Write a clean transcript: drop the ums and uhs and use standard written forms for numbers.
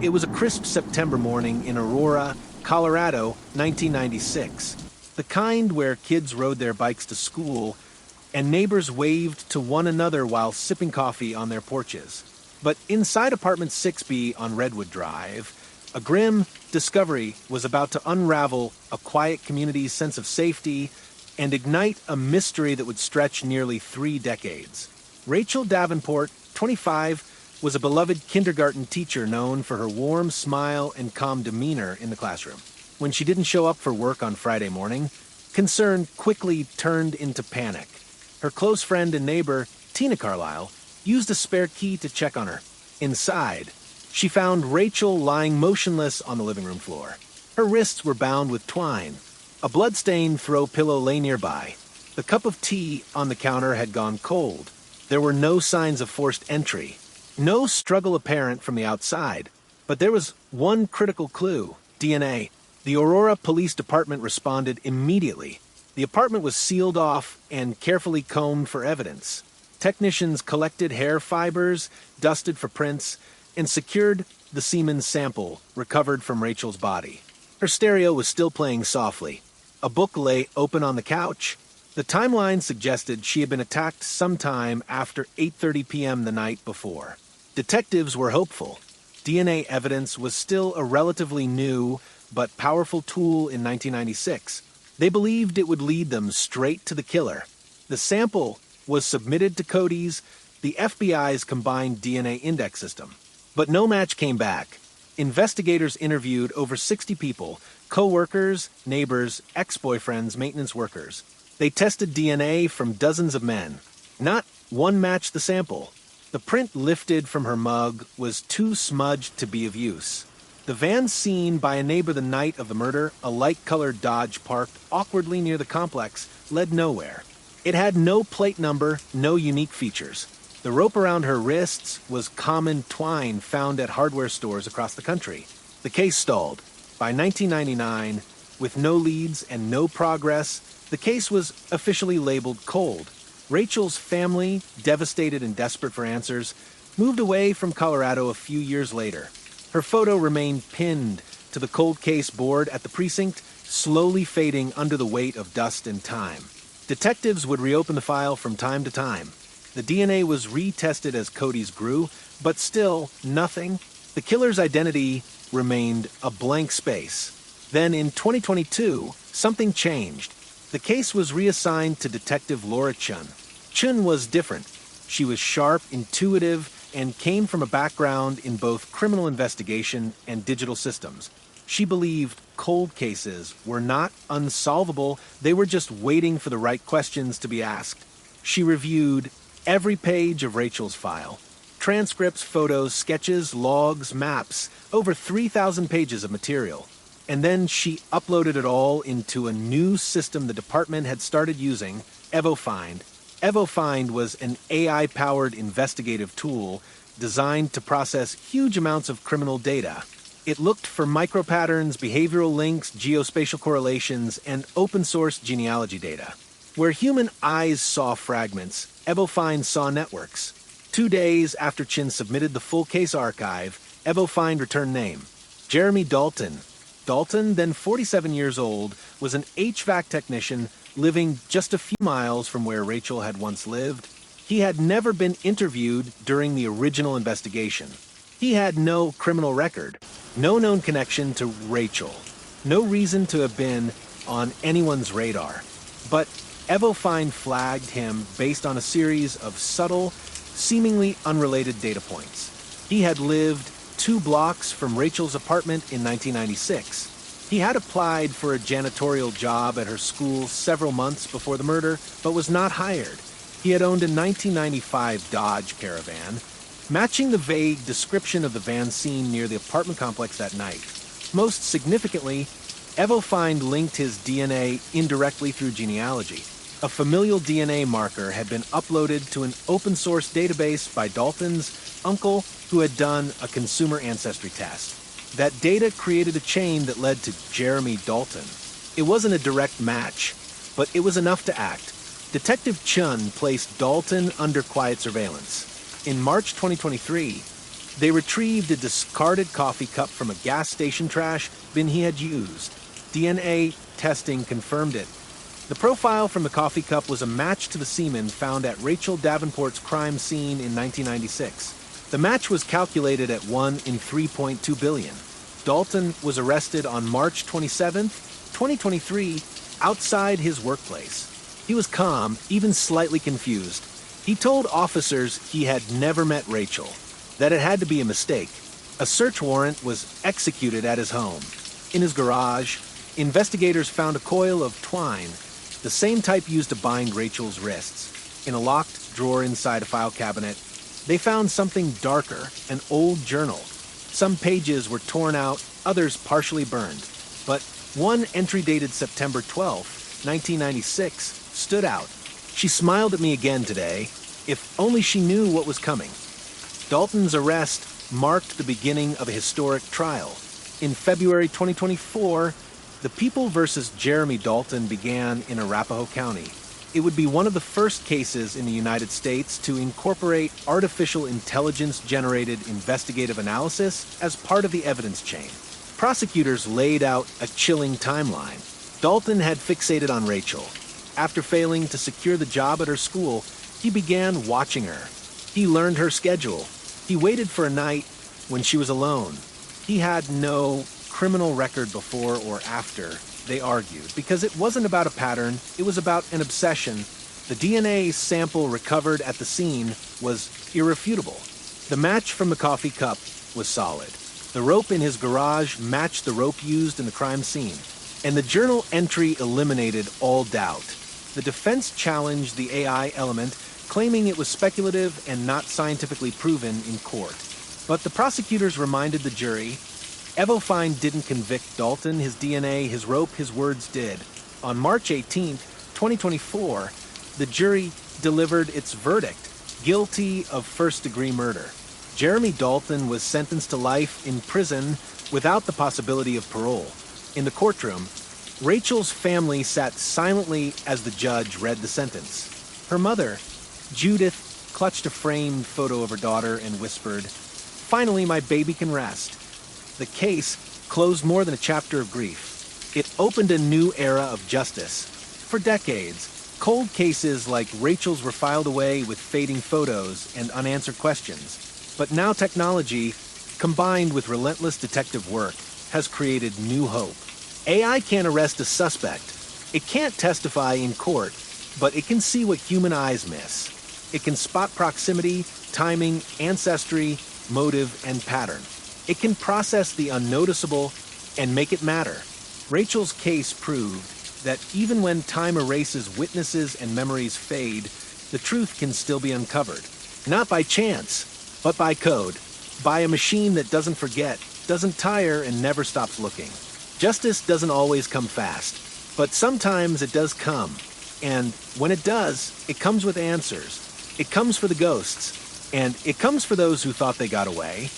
It was a crisp September morning in Aurora, Colorado, 1996. The kind where kids rode their bikes to school and neighbors waved to one another while sipping coffee on their porches. But inside apartment 6B on Redwood Drive, a grim discovery was about to unravel a quiet community's sense of safety and ignite a mystery that would stretch nearly 3 decades. Rachel Davenport, 25, was a beloved kindergarten teacher known for her warm smile and calm demeanor in the classroom. When she didn't show up for work on Friday morning, concern quickly turned into panic. Her close friend and neighbor, Tina Carlisle, used a spare key to check on her. Inside, she found Rachel lying motionless on the living room floor. Her wrists were bound with twine. A blood-stained throw pillow lay nearby. The cup of tea on the counter had gone cold. There were no signs of forced entry. No struggle apparent from the outside. But there was one critical clue: DNA. The Aurora Police Department responded immediately. The apartment was sealed off and carefully combed for evidence. Technicians collected hair fibers, dusted for prints, and secured the semen sample recovered from Rachel's body. Her stereo was still playing softly. A book lay open on the couch. The timeline suggested she had been attacked sometime after 8:30 p.m. the night before. Detectives were hopeful. DNA evidence was still a relatively new but powerful tool in 1996. They believed it would lead them straight to the killer. The sample was submitted to Cody's, the FBI's combined DNA index system. But no match came back. Investigators interviewed over 60 people: co-workers, neighbors, ex-boyfriends, maintenance workers. They tested DNA from dozens of men. Not one matched the sample. The print lifted from her mug was too smudged to be of use. The van seen by a neighbor the night of the murder, a light-colored Dodge parked awkwardly near the complex, led nowhere. It had no plate number, no unique features. The rope around her wrists was common twine found at hardware stores across the country. The case stalled. By 1999, with no leads and no progress, the case was officially labeled cold. Rachel's family, devastated and desperate for answers, moved away from Colorado a few years later. Her photo remained pinned to the cold case board at the precinct, slowly fading under the weight of dust and time. Detectives would reopen the file from time to time. The DNA was retested as Cody's grew, but still nothing. The killer's identity remained a blank space. Then in 2022, something changed. The case was reassigned to Detective Laura Chun. Chun was different. She was sharp, intuitive, and came from a background in both criminal investigation and digital systems. She believed cold cases were not unsolvable, they were just waiting for the right questions to be asked. She reviewed every page of Rachel's file. Transcripts, photos, sketches, logs, maps, over 3,000 pages of material. And then she uploaded it all into a new system the department had started using, EvoFind. EvoFind was an AI-powered investigative tool designed to process huge amounts of criminal data. It looked for micropatterns, behavioral links, geospatial correlations, and open-source genealogy data. Where human eyes saw fragments, EvoFind saw networks. 2 days after Chin submitted the full case archive, EvoFind returned name: Jeremy Dalton. Dalton, then 47 years old, was an HVAC technician living just a few miles from where Rachel had once lived. He had never been interviewed during the original investigation. He had no criminal record, no known connection to Rachel, no reason to have been on anyone's radar. But EvoFind flagged him based on a series of subtle, seemingly unrelated data points. He had lived 2 blocks from Rachel's apartment in 1996. He had applied for a janitorial job at her school several months before the murder, but was not hired. He had owned a 1995 Dodge Caravan, matching the vague description of the van seen near the apartment complex that night. Most significantly, EvoFind linked his DNA indirectly through genealogy. A familial DNA marker had been uploaded to an open-source database by Dalton's uncle, who had done a consumer ancestry test. That data created a chain that led to Jeremy Dalton. It wasn't a direct match, but it was enough to act. Detective Chun placed Dalton under quiet surveillance. In March 2023, They retrieved a discarded coffee cup from a gas station trash bin he had used. DNA testing confirmed it. The profile from the coffee cup was a match to the semen found at Rachel Davenport's crime scene in 1996. The match was calculated at 1 in 3.2 billion. Dalton was arrested on March 27, 2023, outside his workplace. He was calm, even slightly confused. He told officers he had never met Rachel, that it had to be a mistake. A search warrant was executed at his home. In his garage, investigators found a coil of twine, the same type used to bind Rachel's wrists. In a locked drawer inside a file cabinet, they found something darker, an old journal. Some pages were torn out, others partially burned. But one entry dated September 12, 1996, stood out. She smiled at me again today. If only she knew what was coming. Dalton's arrest marked the beginning of a historic trial. In February 2024, the People versus Jeremy Dalton began in Arapahoe County. It would be one of the first cases in the United States to incorporate artificial intelligence-generated investigative analysis as part of the evidence chain. Prosecutors laid out a chilling timeline. Dalton had fixated on Rachel. After failing to secure the job at her school, he began watching her. He learned her schedule. He waited for a night when she was alone. He had no criminal record before or after, they argued, because it wasn't about a pattern, it was about an obsession. The DNA sample recovered at the scene was irrefutable. The match from the coffee cup was solid. The rope in his garage matched the rope used in the crime scene, and the journal entry eliminated all doubt. The defense challenged the AI element, claiming it was speculative and not scientifically proven in court. But the prosecutors reminded the jury, Evofine didn't convict Dalton, his DNA, his rope, his words did. On March 18, 2024, the jury delivered its verdict, guilty of first-degree murder. Jeremy Dalton was sentenced to life in prison without the possibility of parole. In the courtroom, Rachel's family sat silently as the judge read the sentence. Her mother, Judith, clutched a framed photo of her daughter and whispered, "Finally, my baby can rest." The case closed more than a chapter of grief. It opened a new era of justice. For decades, cold cases like Rachel's were filed away with fading photos and unanswered questions. But now technology, combined with relentless detective work, has created new hope. AI can't arrest a suspect. It can't testify in court, but it can see what human eyes miss. It can spot proximity, timing, ancestry, motive, and pattern. It can process the unnoticeable and make it matter. Rachel's case proved that even when time erases witnesses and memories fade, the truth can still be uncovered. Not by chance, but by code. By a machine that doesn't forget, doesn't tire, and never stops looking. Justice doesn't always come fast, but sometimes it does come. And when it does, it comes with answers. It comes for the ghosts, and it comes for those who thought they got away.